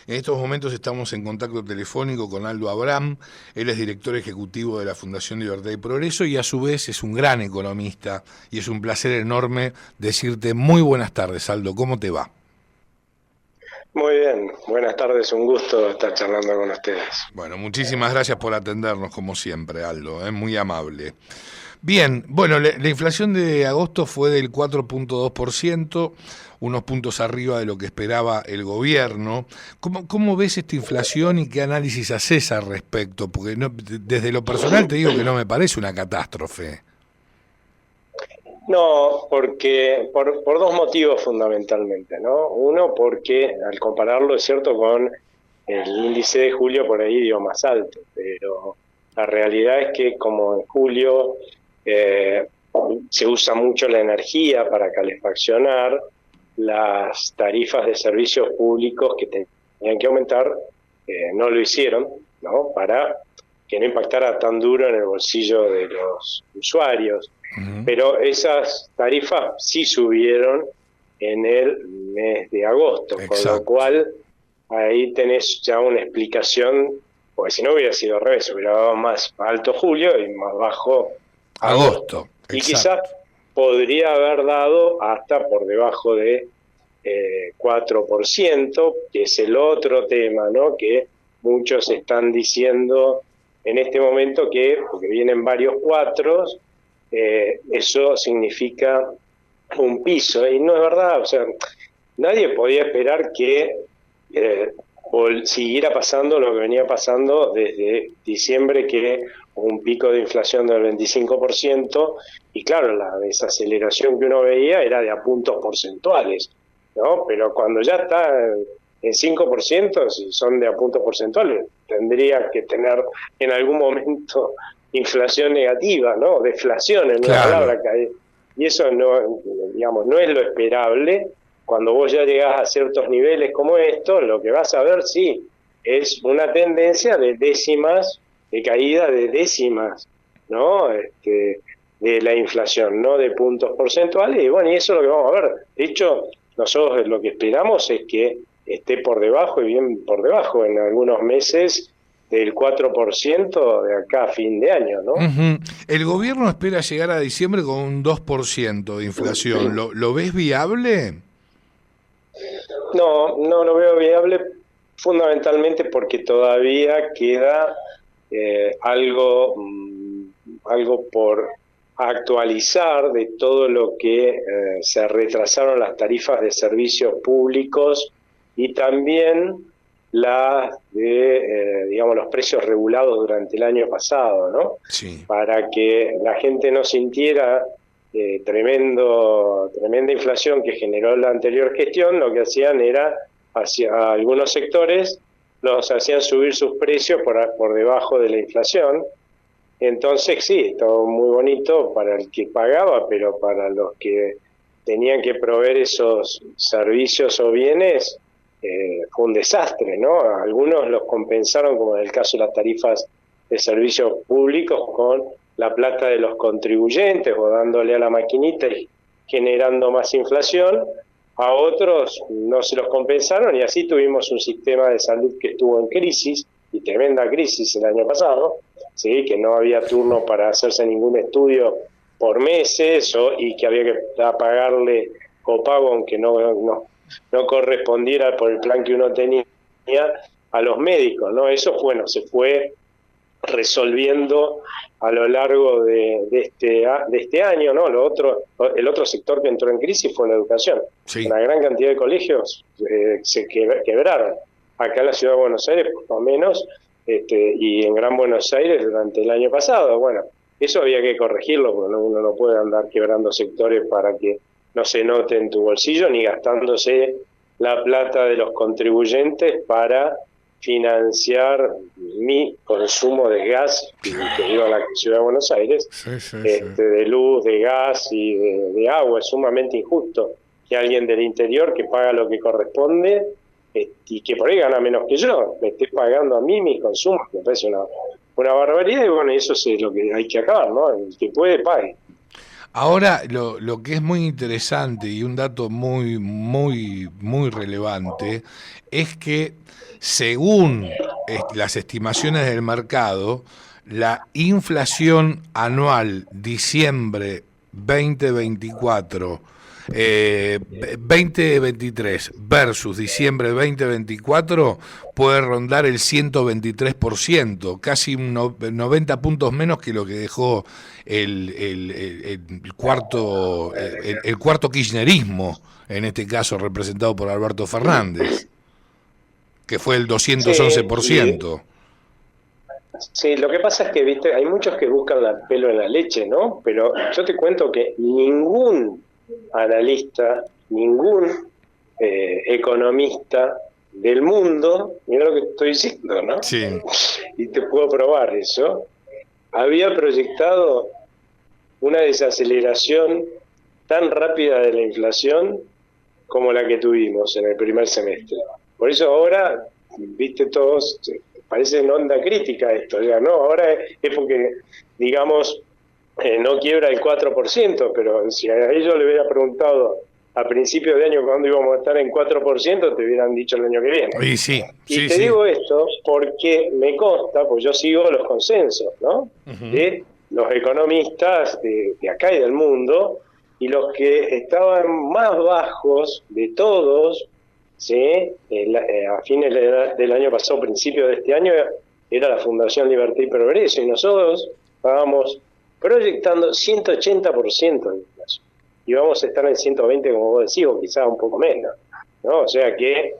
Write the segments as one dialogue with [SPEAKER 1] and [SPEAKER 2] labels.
[SPEAKER 1] En estos momentos estamos en contacto telefónico con Aldo Abraham. Él es director ejecutivo de la Fundación Libertad y Progreso y a su vez es un gran economista, y es un placer enorme decirte muy buenas tardes, Aldo. ¿Cómo te va?
[SPEAKER 2] Muy bien, buenas tardes, un gusto estar charlando con ustedes.
[SPEAKER 1] Bueno, muchísimas gracias por atendernos como siempre, Aldo, muy amable. Bien, bueno, la inflación de agosto fue del 4,2%, unos puntos arriba de lo que esperaba el gobierno. ¿Cómo ves esta inflación y qué análisis haces al respecto? Porque desde lo personal te digo que no me parece una catástrofe.
[SPEAKER 2] No, porque por dos motivos fundamentalmente, ¿no? Uno, porque al compararlo, es cierto, con el índice de julio por ahí dio más alto, pero la realidad es que como en julio eh, se usa mucho la energía para calefaccionar, las tarifas de servicios públicos que tenían que aumentar no lo hicieron, ¿no? Para que no impactara tan duro en el bolsillo de los usuarios.
[SPEAKER 1] Ujú.
[SPEAKER 2] Pero esas tarifas sí subieron en el mes de agosto, con lo
[SPEAKER 1] Exacto,
[SPEAKER 2] cual ahí tenés ya una explicación, porque si no hubiera sido al revés, hubiera dado más alto julio y más bajo agosto.
[SPEAKER 1] agosto,
[SPEAKER 2] Y quizás
[SPEAKER 1] exacto.
[SPEAKER 2] podría haber dado hasta por debajo de 4%, que es el otro tema, ¿no? Que muchos están diciendo en este momento que, porque vienen varios cuatros, eso significa un piso, y no es verdad, o sea, nadie podía esperar que eh, siguiera pasando lo que venía pasando desde diciembre, que hubo un pico de inflación del 25%, y claro, la desaceleración que uno veía era de a puntos porcentuales, ¿no? Pero cuando ya está en 5%, si son de a puntos porcentuales, tendría que tener en algún momento inflación negativa, ¿no? Deflación, en una
[SPEAKER 1] Claro.
[SPEAKER 2] palabra, y eso no, digamos, no es lo esperable. Cuando vos ya llegás a ciertos niveles como estos, lo que vas a ver, sí, es una tendencia de décimas, de caída de décimas, ¿no? De la inflación, no de puntos porcentuales, y bueno, y eso es lo que vamos a ver. De hecho, nosotros lo que esperamos es que esté por debajo, y bien por debajo en algunos meses, del 4% de acá a fin de año, ¿no?
[SPEAKER 1] Ujú. El gobierno espera llegar a diciembre con un 2% de inflación. ¿Lo ves viable?
[SPEAKER 2] No, no lo veo viable, fundamentalmente porque todavía queda algo por actualizar de todo lo que se retrasaron las tarifas de servicios públicos, y también las de, digamos, los precios regulados durante el año pasado, ¿no?
[SPEAKER 1] Sí.
[SPEAKER 2] Para que la gente no sintiera tremenda inflación que generó la anterior gestión. Lo que hacían era, hacia algunos sectores, los hacían subir sus precios por debajo de la inflación. Entonces sí, todo muy bonito para el que pagaba, pero para los que tenían que proveer esos servicios o bienes, fue un desastre, ¿no? Algunos los compensaron, como en el caso de las tarifas de servicios públicos, con la plata de los contribuyentes o dándole a la maquinita y generando más inflación. A otros no se los compensaron, y así tuvimos un sistema de salud que estuvo en crisis, y tremenda crisis el año pasado, ¿sí? Que no había turno para hacerse ningún estudio por meses, y que había que pagarle copago aunque no correspondiera por el plan que uno tenía a los médicos, ¿no? Eso, bueno, se fue resolviendo a lo largo de este año, ¿no? El otro sector que entró en crisis fue la educación.
[SPEAKER 1] Sí.
[SPEAKER 2] Una gran cantidad de colegios se quebraron. Acá en la ciudad de Buenos Aires, por lo menos, y en Gran Buenos Aires durante el año pasado. Bueno, eso había que corregirlo, porque uno no puede andar quebrando sectores para que no se note en tu bolsillo, ni gastándose la plata de los contribuyentes para financiar mi consumo de gas, que vivo en la ciudad de Buenos Aires,
[SPEAKER 1] Sí, sí, sí.
[SPEAKER 2] de luz, de gas y de agua. Es sumamente injusto que alguien del interior, que paga lo que corresponde, y que por ahí gana menos que yo, me esté pagando a mí mis consumos. Me parece una barbaridad, y bueno, eso es lo que hay que acabar, ¿no? El que puede, pague.
[SPEAKER 1] Ahora, lo que es muy interesante y un dato muy relevante es que, según las estimaciones del mercado, la inflación anual diciembre 2024, 2023 versus diciembre 2024 puede rondar el 123%, casi 90 puntos menos que lo que dejó el cuarto kirchnerismo, en este caso representado por Alberto Fernández, que fue el
[SPEAKER 2] Sí, y
[SPEAKER 1] 211%.
[SPEAKER 2] sí, lo que pasa es que, viste, hay muchos que buscan el pelo en la leche, ¿no? Pero yo te cuento que ningún analista, ningún economista del mundo, mira lo que estoy diciendo, ¿no?
[SPEAKER 1] Sí,
[SPEAKER 2] Y te puedo probar eso, había proyectado una desaceleración tan rápida de la inflación como la que tuvimos en el primer semestre. Por eso ahora, viste, todos, parece en onda crítica esto, ya no, ahora es porque, digamos, no quiebra el 4%, pero si a ellos le hubiera preguntado a principios de año cuándo íbamos a estar en 4%, te hubieran dicho el año que viene.
[SPEAKER 1] y sí,
[SPEAKER 2] Y
[SPEAKER 1] sí,
[SPEAKER 2] te
[SPEAKER 1] sí.
[SPEAKER 2] digo esto porque me consta, pues yo sigo los consensos, ¿no?
[SPEAKER 1] Uh-huh.
[SPEAKER 2] De los economistas de acá y del mundo, y los que estaban más bajos de todos, ¿sí? A fines del año pasado, principio de este año, era la Fundación Libertad y Progreso, y nosotros estábamos proyectando 180% de inflación. Y vamos a estar en 120, como vos decís, o quizás un poco menos, ¿no? O sea que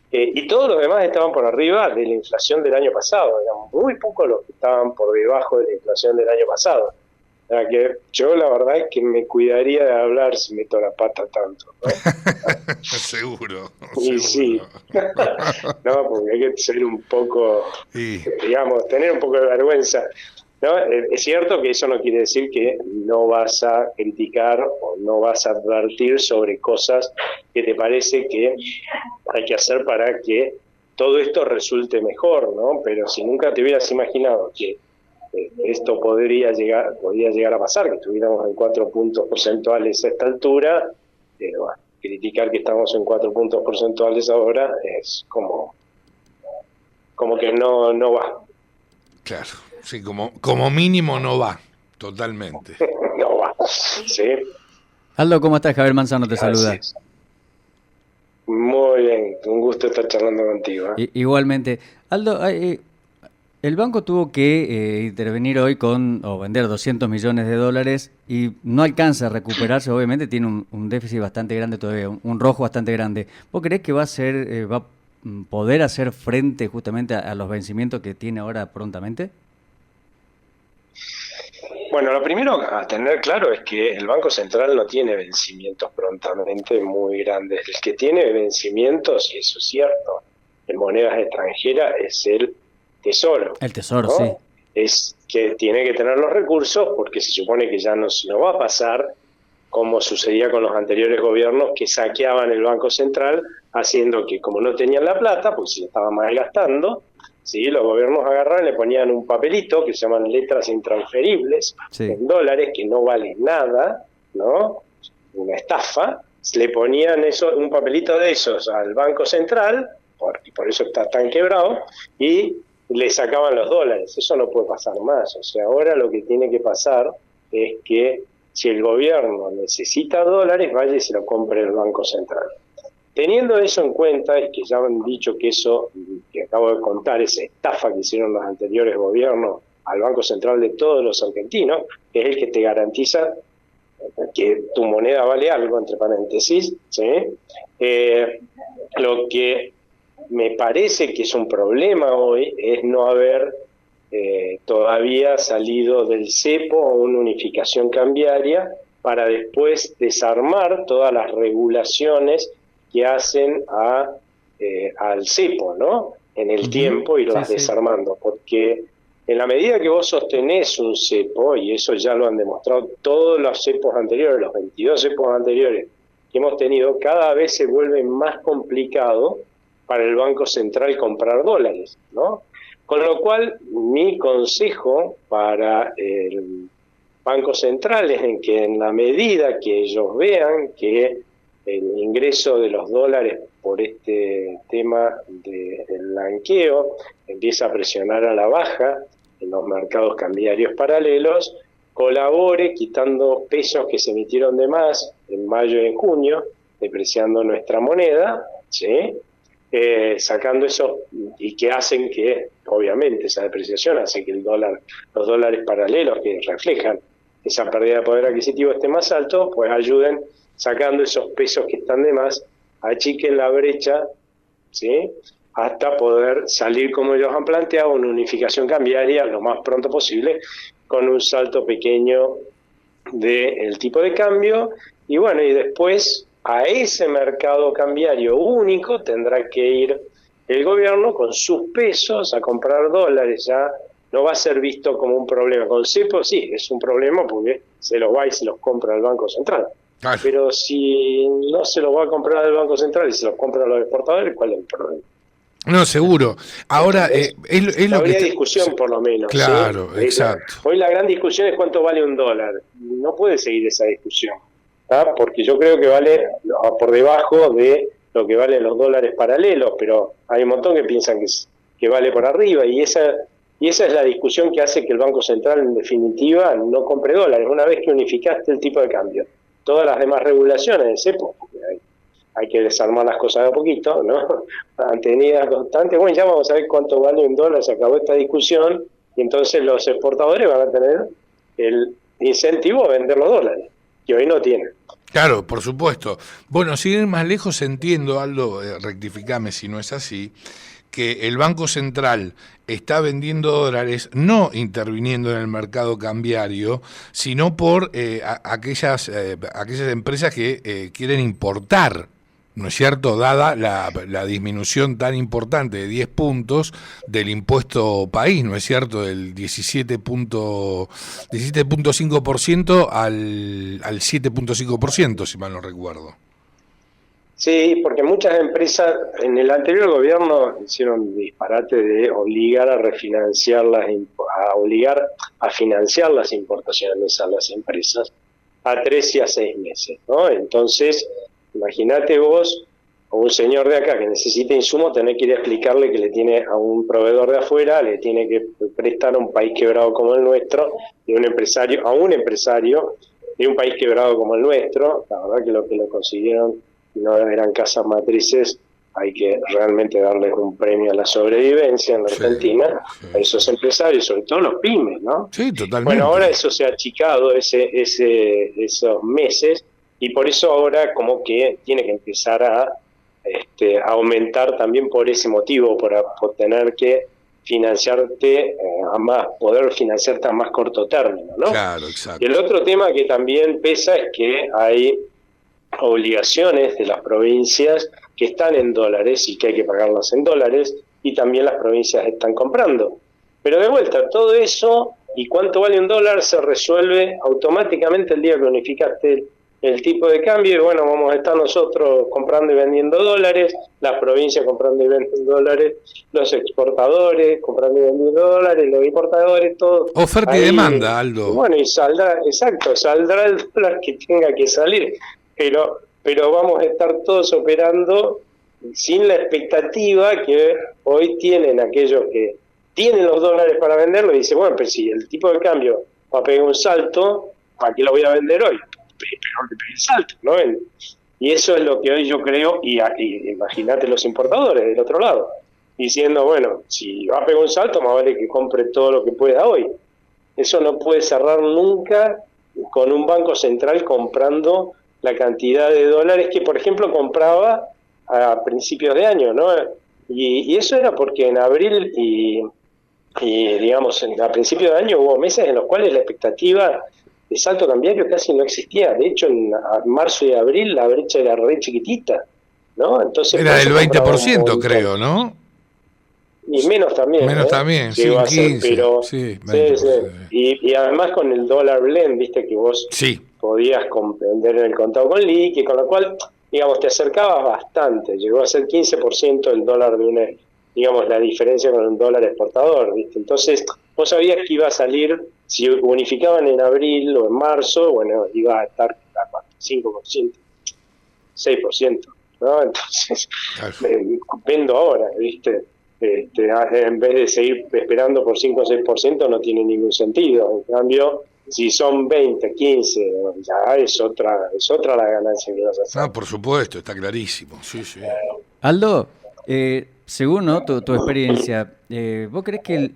[SPEAKER 2] y todos los demás estaban por arriba de la inflación del año pasado, digamos, muy pocos los que estaban por debajo de la inflación del año pasado. O sea que yo la verdad es que me cuidaría de hablar si meto la pata tanto, ¿no?
[SPEAKER 1] Seguro,
[SPEAKER 2] Y sí,
[SPEAKER 1] seguro.
[SPEAKER 2] no, porque hay que ser un poco,
[SPEAKER 1] Y
[SPEAKER 2] digamos, tener un poco de vergüenza, ¿no? Es cierto que eso no quiere decir que no vas a criticar o no vas a advertir sobre cosas que te parece que hay que hacer para que todo esto resulte mejor, ¿no? Pero si nunca te hubieras imaginado que esto podría llegar a pasar, que estuviéramos en 4 puntos porcentuales a esta altura, bueno, criticar que estamos en 4 puntos porcentuales ahora es como que no va.
[SPEAKER 1] claro, sí, como mínimo no va, totalmente.
[SPEAKER 2] No va. Sí,
[SPEAKER 3] Aldo, ¿cómo estás? Javier Manzano te
[SPEAKER 2] así
[SPEAKER 3] saluda.
[SPEAKER 2] es. Muy bien, un gusto estar charlando contigo.
[SPEAKER 3] Igualmente. Aldo, el banco tuvo que intervenir hoy o vender 200 millones de dólares y no alcanza a recuperarse, obviamente tiene un déficit bastante grande todavía, un rojo bastante grande. ¿Vos creés que va a poder hacer frente justamente a los vencimientos que tiene ahora prontamente?
[SPEAKER 2] Bueno, lo primero a tener claro es que el Banco Central no tiene vencimientos prontamente muy grandes. El que tiene vencimientos, y eso es cierto, en monedas extranjeras es el Tesoro.
[SPEAKER 3] El Tesoro,
[SPEAKER 2] ¿no?
[SPEAKER 3] sí.
[SPEAKER 2] Es que tiene que tener los recursos porque se supone que ya no va a pasar como sucedía con los anteriores gobiernos que saqueaban el Banco Central, haciendo que como no tenían la plata, pues se estaban malgastando, ¿sí? Los gobiernos agarraban, le ponían un papelito que se llaman letras intransferibles,
[SPEAKER 3] Sí.
[SPEAKER 2] en dólares, que no valen nada, ¿no? Una estafa, le ponían un papelito de esos al Banco Central, y por eso está tan quebrado, y le sacaban los dólares. Eso no puede pasar más. O sea, ahora lo que tiene que pasar es que si el gobierno necesita dólares, vaya y se lo compre el Banco Central. Teniendo eso en cuenta, y que ya han dicho que eso que acabo de contar, esa estafa que hicieron los anteriores gobiernos al Banco Central de todos los argentinos, que es el que te garantiza que tu moneda vale algo, entre paréntesis, ¿sí? Lo que me parece que es un problema hoy es no haber todavía salido del cepo a una unificación cambiaria para después desarmar todas las regulaciones que hacen al cepo, ¿no? En el tiempo, irlas desarmando, porque en la medida que vos sostenés un cepo, y eso ya lo han demostrado todos los cepos anteriores, los 22 cepos anteriores que hemos tenido, cada vez se vuelve más complicado para el Banco Central comprar dólares, ¿no? Con lo cual, mi consejo para bancos centrales en que en la medida que ellos vean que el ingreso de los dólares por este tema del blanqueo empieza a presionar a la baja en los mercados cambiarios paralelos, colabore quitando pesos que se emitieron de más en mayo y en junio, depreciando nuestra moneda, ¿sí? Sacando eso, y que hacen que, obviamente, esa depreciación hace que los dólares paralelos que reflejan esa pérdida de poder adquisitivo esté más alto, pues ayuden sacando esos pesos que están de más, achiquen la brecha, ¿sí? Hasta poder salir, como ellos han planteado, una unificación cambiaria lo más pronto posible, con un salto pequeño del tipo de cambio, y bueno, y después a ese mercado cambiario único tendrá que ir el gobierno con sus pesos a comprar dólares. Ya no va a ser visto como un problema. Con cepo sí, es un problema porque se los va y se los compra el Banco Central.
[SPEAKER 1] Ay.
[SPEAKER 2] Pero si no se los va a comprar el Banco Central y se los compra a los exportadores, ¿cuál es el problema?
[SPEAKER 1] No, seguro. Ahora, es lo
[SPEAKER 2] habría
[SPEAKER 1] que
[SPEAKER 2] discusión por lo menos.
[SPEAKER 1] Claro,
[SPEAKER 2] ¿sí?
[SPEAKER 1] exacto.
[SPEAKER 2] Hoy la gran discusión es cuánto vale un dólar. No puede seguir esa discusión, ¿tá? Porque yo creo que vale por debajo de lo que valen los dólares paralelos, pero hay un montón que piensan que vale por arriba, y esa es la discusión que hace que el Banco Central, en definitiva, no compre dólares. Una vez que unificaste el tipo de cambio, todas las demás regulaciones de cepo, porque hay que desarmar las cosas de a poquito, ¿no? Mantenidas constantes. Bueno, ya vamos a ver cuánto vale un dólar, se acabó esta discusión, y entonces los exportadores van a tener el incentivo a vender los dólares, que hoy no tienen.
[SPEAKER 1] Claro, por supuesto. Bueno, sin ir más lejos, entiendo, Aldo, rectificame si no es así, que el Banco Central está vendiendo dólares, no interviniendo en el mercado cambiario, sino por aquellas empresas que quieren importar, ¿no es cierto?, dada la disminución tan importante de 10 puntos del impuesto país, ¿no es cierto?, del 17.5% al 7.5%, si mal no recuerdo.
[SPEAKER 2] Sí, porque muchas empresas en el anterior gobierno hicieron un disparate de obligar a financiar las importaciones a las empresas a 3 y a 6 meses, ¿no? Entonces, imagínate vos, a un señor de acá que necesita insumo, tener que ir a explicarle que le tiene a un proveedor de afuera, le tiene que prestar a un país quebrado como el nuestro, a un empresario de un país quebrado como el nuestro. La verdad que lo consiguieron no eran casas matrices, hay que realmente darles un premio a la sobrevivencia en la Argentina, a esos empresarios, sobre todo los pymes, ¿no?
[SPEAKER 1] Sí, totalmente.
[SPEAKER 2] Bueno, ahora eso se ha achicado, esos meses, y por eso ahora como que tiene que empezar a aumentar también por ese motivo, por tener que financiarte poder financiarte a más corto término, ¿no?
[SPEAKER 1] Claro, exacto.
[SPEAKER 2] Y el otro tema que también pesa es que hay obligaciones de las provincias que están en dólares y que hay que pagarlas en dólares, y también las provincias están comprando. Pero de vuelta, todo eso y cuánto vale un dólar se resuelve automáticamente el día que unificaste el tipo de cambio, y bueno, vamos a estar nosotros comprando y vendiendo dólares, las provincias comprando y vendiendo dólares, los exportadores comprando y vendiendo dólares, los importadores, todo.
[SPEAKER 1] Oferta y demanda, Aldo.
[SPEAKER 2] Bueno, y saldrá el dólar que tenga que salir. Pero vamos a estar todos operando sin la expectativa que hoy tienen aquellos que tienen los dólares para venderlo, y dicen, bueno, pero si el tipo de cambio va a pegar un salto, ¿para qué lo voy a vender hoy? Peor que pegue el salto, ¿no? Y eso es lo que hoy yo creo, y imagínate los importadores del otro lado, diciendo, bueno, si va a pegar un salto, más vale que compre todo lo que pueda hoy. Eso no puede cerrar nunca con un banco central comprando la cantidad de dólares que, por ejemplo, compraba a principios de año, ¿no? Y eso era porque en abril y digamos, a principios de año hubo meses en los cuales la expectativa de salto cambiario casi no existía. De hecho, en marzo y abril la brecha era re chiquitita, ¿no? Entonces
[SPEAKER 1] era del 20%, creo, ¿no?
[SPEAKER 2] Y menos también.
[SPEAKER 1] Menos también, sí, 15.
[SPEAKER 2] Pero,
[SPEAKER 1] sí, 20,
[SPEAKER 2] sí. Y además con el dólar blend, viste que vos podías comprender el contado con liqui, con lo cual, digamos, te acercabas bastante. Llegó a ser 15% el dólar de digamos, la diferencia con un dólar exportador, ¿viste? Entonces, vos sabías que iba a salir si bonificaban en abril o en marzo, bueno, iba a estar a 5%, 6%, ¿no? Entonces, vendo ahora, ¿viste? En vez de seguir esperando por 5 o 6%, no tiene ningún sentido. En cambio, si son 20, 15, ya es otra la ganancia que vas a hacer.
[SPEAKER 1] Ah, por supuesto, está clarísimo. Sí, sí.
[SPEAKER 3] Aldo, según, ¿no?, tu experiencia, ¿vos crees que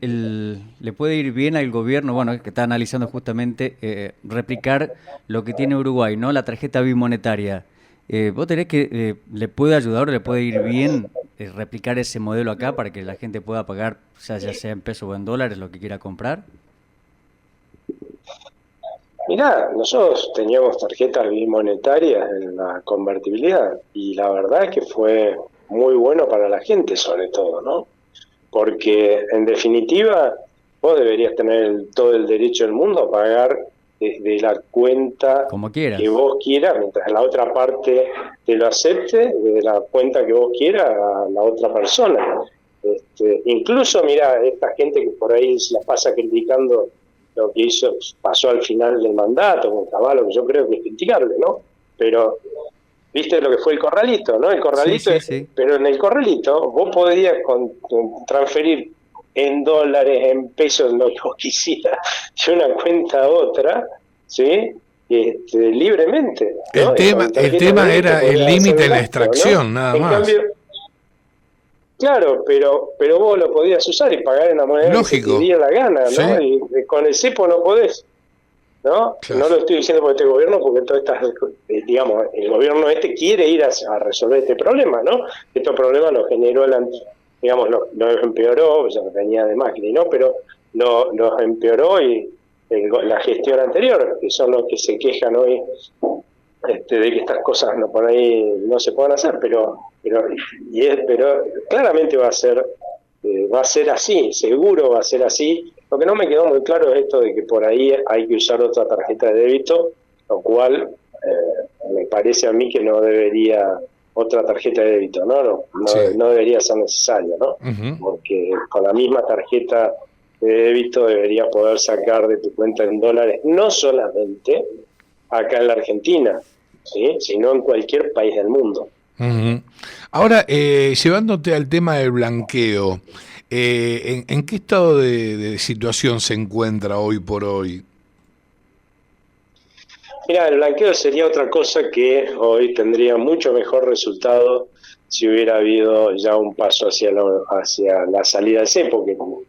[SPEAKER 3] le puede ir bien al gobierno, bueno, que está analizando justamente replicar lo que tiene Uruguay, ¿no?, la tarjeta bimonetaria? ¿Vos crees que le puede ayudar o le puede ir bien replicar ese modelo acá para que la gente pueda pagar, ya sea en pesos o en dólares, lo que quiera comprar?
[SPEAKER 2] Mirá, nosotros teníamos tarjetas bimonetarias en la convertibilidad y la verdad es que fue muy bueno para la gente, sobre todo, ¿no? Porque en definitiva vos deberías tener todo el derecho del mundo a pagar desde la cuenta
[SPEAKER 3] Como quieras,
[SPEAKER 2] que vos quieras, mientras la otra parte te lo acepte, desde la cuenta que vos quieras a la otra persona. Incluso, mira, esta gente que por ahí se la pasa criticando lo que pasó al final del mandato con Cavallo, que yo creo que es criticable, ¿no? Pero viste lo que fue el corralito, ¿no? El corralito
[SPEAKER 3] sí.
[SPEAKER 2] Pero en el corralito vos podías transferir en dólares, en pesos, lo que vos quisieras, de una cuenta a otra, ¿sí? Libremente, ¿no?
[SPEAKER 1] El tema era el límite en la extracción, ¿no? Nada más. Cambio,
[SPEAKER 2] claro, pero vos lo podías usar y pagar en la moneda que te diera la gana, ¿no? ¿Sí? Y con el cepo no podés, ¿no? Claro. No lo estoy diciendo por este gobierno, porque todo digamos, el gobierno quiere ir a resolver este problema, ¿no? Estos problemas los generó digamos, los empeoró, ya venía de Macri, ¿no? Pero los empeoró y la gestión anterior, que son los que se quejan hoy de que estas cosas por ahí no se puedan hacer, pero claramente va a ser así, seguro va a ser así. Lo que no me quedó muy claro es esto de que por ahí hay que usar otra tarjeta de débito, lo cual me parece a mí que no debería, otra tarjeta de débito, no debería ser necesaria, ¿no? Uh-huh. Porque con la misma tarjeta de débito deberías poder sacar de tu cuenta en dólares, no solamente acá en la Argentina, ¿sí?, sino en cualquier país del mundo.
[SPEAKER 1] Uh-huh. Ahora, llevándote al tema del blanqueo, ¿en qué estado de situación se encuentra hoy por hoy?
[SPEAKER 2] Mira, el blanqueo sería otra cosa que hoy tendría mucho mejor resultado si hubiera habido ya un paso hacia la salida del cepo, que como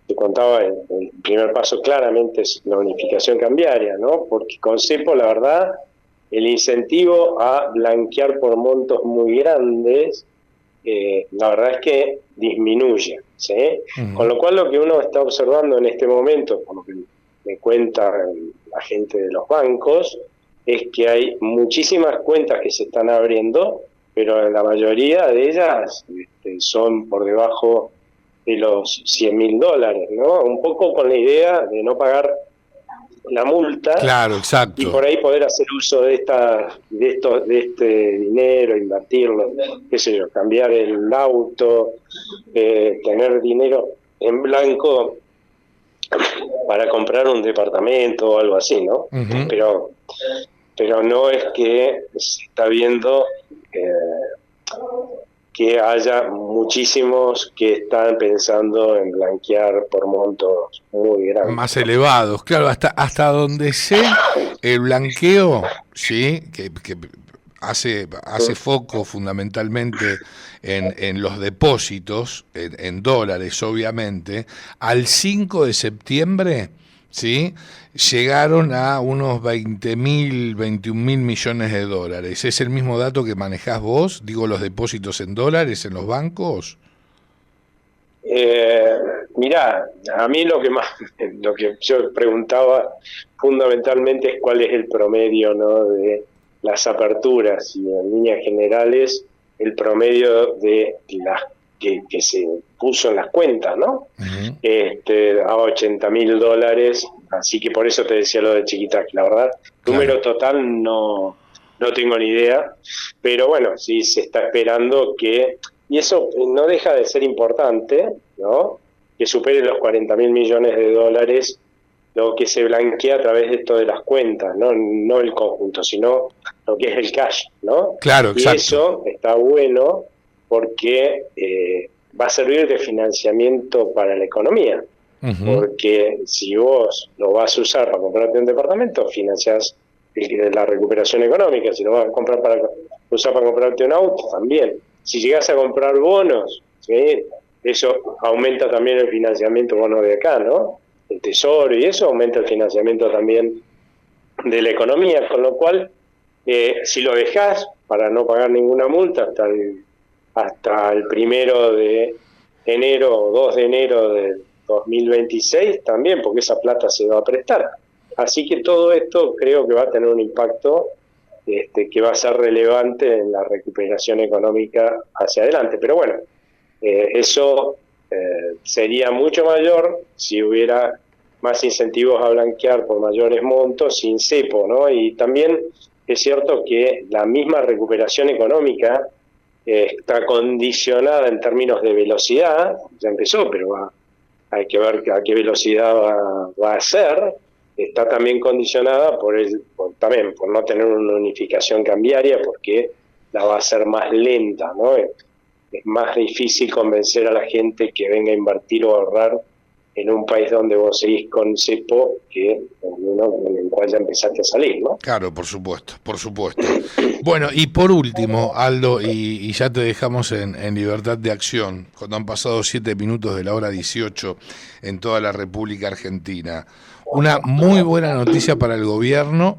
[SPEAKER 2] te contaba, el primer paso claramente es la unificación cambiaria, ¿no? Porque con cepo, la verdad, el incentivo a blanquear por montos muy grandes, la verdad es que disminuye, ¿sí? Uh-huh. Con lo cual lo que uno está observando en este momento, por lo que me cuenta la gente de los bancos, es que hay muchísimas cuentas que se están abriendo, pero la mayoría de ellas son por debajo de los $100.000, ¿no? Un poco con la idea de no pagar la multa.
[SPEAKER 1] Claro, exacto.
[SPEAKER 2] Y por ahí poder hacer uso de este dinero, invertirlo, qué sé yo, cambiar el auto, tener dinero en blanco para comprar un departamento o algo así, ¿no? Uh-huh. Pero no es que se está viendo que haya muchísimos que están pensando en blanquear por montos muy grandes.
[SPEAKER 1] Más elevados, claro, hasta donde sé el blanqueo, sí, que hace foco fundamentalmente en los depósitos, en dólares obviamente, al 5 de septiembre, ¿sí?, llegaron a unos 20.000, 21.000 millones de dólares. ¿Es el mismo dato que manejás vos? Digo, los depósitos en dólares en los bancos.
[SPEAKER 2] Mirá, a mí lo que yo preguntaba fundamentalmente es cuál es el promedio, ¿no?, de las aperturas, y en líneas generales el promedio de las que se puso en las cuentas, ¿no? Uh-huh. A $80.000, así que por eso te decía lo de Chiquitaqui, la verdad, claro. Número total no tengo ni idea, pero bueno, sí se está esperando que, y eso no deja de ser importante, ¿no?, que supere los $40.000 millones lo que se blanquea a través de esto de las cuentas, no el conjunto, sino lo que es el cash, ¿no?
[SPEAKER 1] Claro, exacto.
[SPEAKER 2] Y eso está bueno porque va a servir de financiamiento para la economía. Porque si vos lo vas a usar para comprarte un departamento, financiás la recuperación económica. Si lo vas a comprar usar para comprarte un auto, también. Si llegás a comprar bonos, ¿sí? Eso aumenta también el financiamiento bono de acá, ¿no? El tesoro, y eso aumenta el financiamiento también de la economía, con lo cual, si lo dejás para no pagar ninguna multa hasta el 1 de enero o 2 de enero del 2026, también, porque esa plata se va a prestar. Así que todo esto creo que va a tener un impacto que va a ser relevante en la recuperación económica hacia adelante. Pero bueno, eso sería mucho mayor si hubiera más incentivos a blanquear por mayores montos sin cepo, ¿no? Y también es cierto que la misma recuperación económica está condicionada en términos de velocidad, ya empezó, pero hay que ver a qué velocidad va a ser. Está también condicionada por no tener una unificación cambiaria, porque la va a ser más lenta, ¿no? Es más difícil convencer a la gente que venga a invertir o ahorrar en un país donde vos seguís con cepo que en uno en el cual ya empezaste a salir, ¿no?
[SPEAKER 1] Claro, por supuesto. Bueno, y por último, Aldo, y ya te dejamos en libertad de acción, cuando han pasado 7 minutos de la hora 18 en toda la República Argentina. Una muy buena noticia para el gobierno,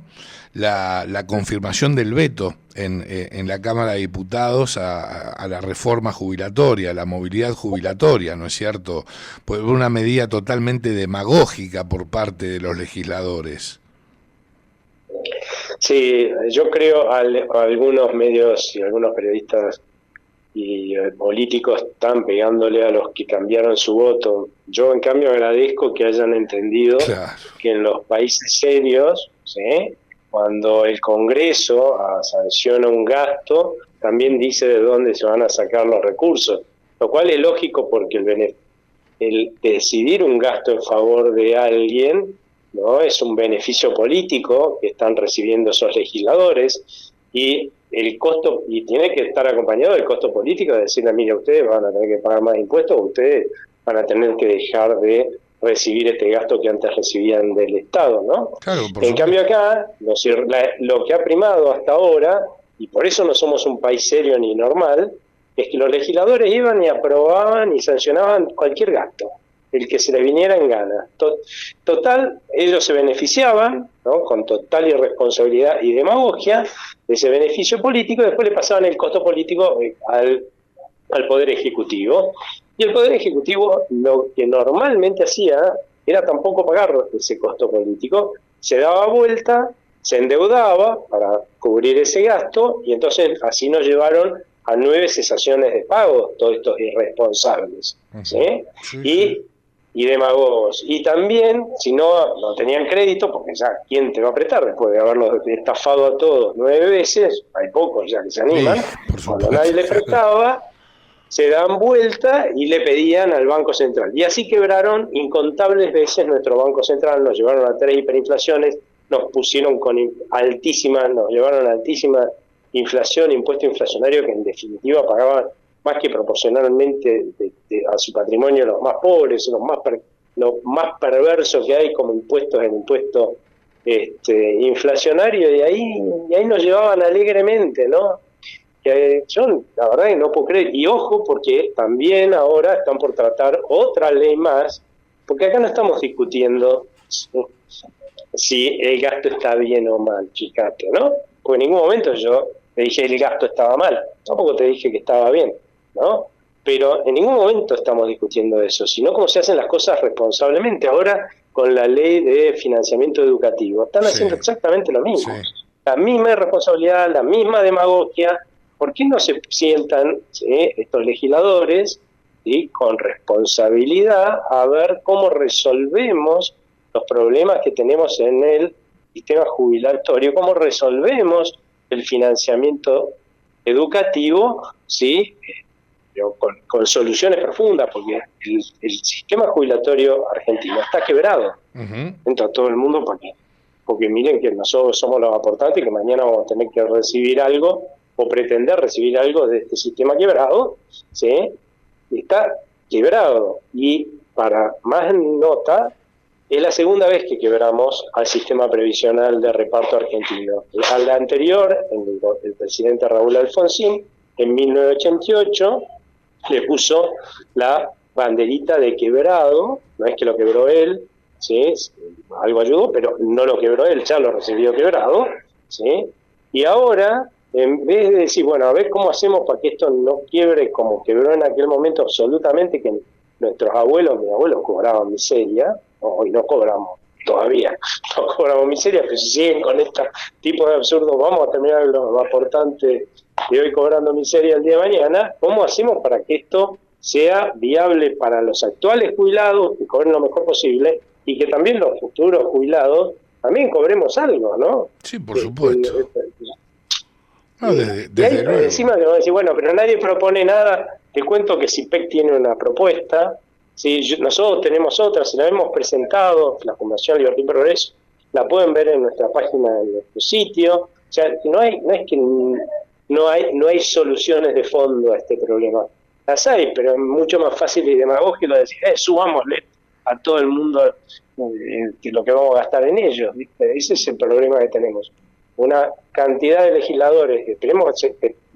[SPEAKER 1] la confirmación del veto en la Cámara de Diputados a la reforma jubilatoria, a la movilidad jubilatoria, ¿no es cierto? Pues una medida totalmente demagógica por parte de los legisladores.
[SPEAKER 2] Sí, yo creo algunos medios y algunos periodistas y políticos están pegándole a los que cambiaron su voto. Yo, en cambio, agradezco que hayan entendido que en los países serios, ¿sí?, cuando el Congreso sanciona un gasto, también dice de dónde se van a sacar los recursos, lo cual es lógico porque el decidir un gasto en favor de alguien, ¿no?, es un beneficio político que están recibiendo esos legisladores, y el costo, y tiene que estar acompañado del costo político, de decirle, mira, ustedes van a tener que pagar más impuestos, ustedes van a tener que dejar de recibir este gasto que antes recibían del Estado, ¿no?
[SPEAKER 1] Claro,
[SPEAKER 2] en cambio acá, lo que ha primado hasta ahora, y por eso no somos un país serio ni normal, es que los legisladores iban y aprobaban y sancionaban cualquier gasto, el que se le viniera en gana. Total, ellos se beneficiaban, ¿no?, con total irresponsabilidad y demagogia de ese beneficio político, y después le pasaban el costo político al Poder Ejecutivo. Y el Poder Ejecutivo lo que normalmente hacía era tampoco pagar ese costo político, se daba vuelta, se endeudaba para cubrir ese gasto, y entonces así nos llevaron a 9 cesaciones de pago todos estos irresponsables, ¿sí? Y demagogos. Y también, si no tenían crédito, porque ya, ¿quién te va a prestar después de haberlos estafado a todos 9 veces? Hay pocos ya que se animan. Cuando nadie les prestaba, se dan vuelta y le pedían al Banco Central. Y así quebraron incontables veces nuestro Banco Central, nos llevaron a 3 hiperinflaciones, nos pusieron nos llevaron a altísima inflación, impuesto inflacionario, que en definitiva pagaban más que proporcionalmente a su patrimonio los más pobres, lo más perverso que hay como impuestos, el impuesto inflacionario, y ahí nos llevaban alegremente, ¿no? Que yo la verdad que no puedo creer. Y ojo, porque también ahora están por tratar otra ley más, porque acá no estamos discutiendo si el gasto está bien o mal, fíjate, ¿no? Porque en ningún momento yo te dije el gasto estaba mal, tampoco te dije que estaba bien, ¿no? Pero en ningún momento estamos discutiendo eso, sino cómo se hacen las cosas responsablemente. Ahora, con la ley de financiamiento educativo, están haciendo exactamente lo mismo. La misma irresponsabilidad, la misma demagogia. ¿Por qué no se sientan, ¿sí?, estos legisladores, ¿sí?, con responsabilidad a ver cómo resolvemos los problemas que tenemos en el sistema jubilatorio, cómo resolvemos el financiamiento educativo, ¿sí?, pero con soluciones profundas, porque el sistema jubilatorio argentino está quebrado. Entra todo el mundo porque miren que nosotros somos los aportantes y que mañana vamos a tener que recibir algo o pretender recibir algo de este sistema quebrado, ¿sí? Está quebrado. Y para más nota, es la segunda vez que quebramos al sistema previsional de reparto argentino. A la anterior, el presidente Raúl Alfonsín, en 1988, le puso la banderita de quebrado, no es que lo quebró él, ¿sí? Algo ayudó, pero no lo quebró él, ya lo recibió quebrado, ¿sí? Y ahora, en vez de decir, bueno, a ver cómo hacemos para que esto no quiebre como quebró en aquel momento absolutamente, que nuestros abuelos, mis abuelos cobraban miseria, hoy no cobramos todavía, no cobramos miseria, pero si siguen con este tipo de absurdos, vamos a terminar los aportantes de hoy cobrando miseria el día de mañana. ¿Cómo hacemos para que esto sea viable para los actuales jubilados, que cobren lo mejor posible, y que también los futuros jubilados también cobremos algo, ¿no?
[SPEAKER 1] Sí, por supuesto.
[SPEAKER 2] Y ahí encima te voy a decir, bueno, pero nadie propone nada. Te cuento que CIPEC tiene una propuesta, ¿sí? Nosotros tenemos otra, se la hemos presentado, la Fundación Libertad y Progreso, la pueden ver en nuestra página, en nuestro sitio. O sea, no es que no hay soluciones de fondo a este problema. Las hay, pero es mucho más fácil y demagógico decir, subámosle a todo el mundo que lo que vamos a gastar en ellos, ¿viste? Ese es el problema que tenemos. Una cantidad de legisladores, esperemos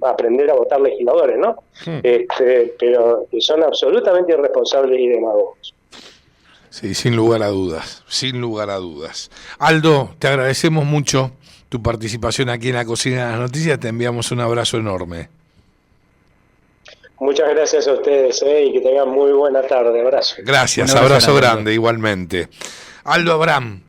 [SPEAKER 2] aprender a votar legisladores, ¿no? Pero que son absolutamente irresponsables y demagogos.
[SPEAKER 1] Sí, sin lugar a dudas, sin lugar a dudas. Aldo, te agradecemos mucho tu participación aquí en la Cocina de las Noticias, te enviamos un abrazo enorme.
[SPEAKER 2] Muchas gracias a ustedes, y que tengan muy buena tarde. Abrazo.
[SPEAKER 1] Gracias, abrazo grande igualmente. Aldo Abraham.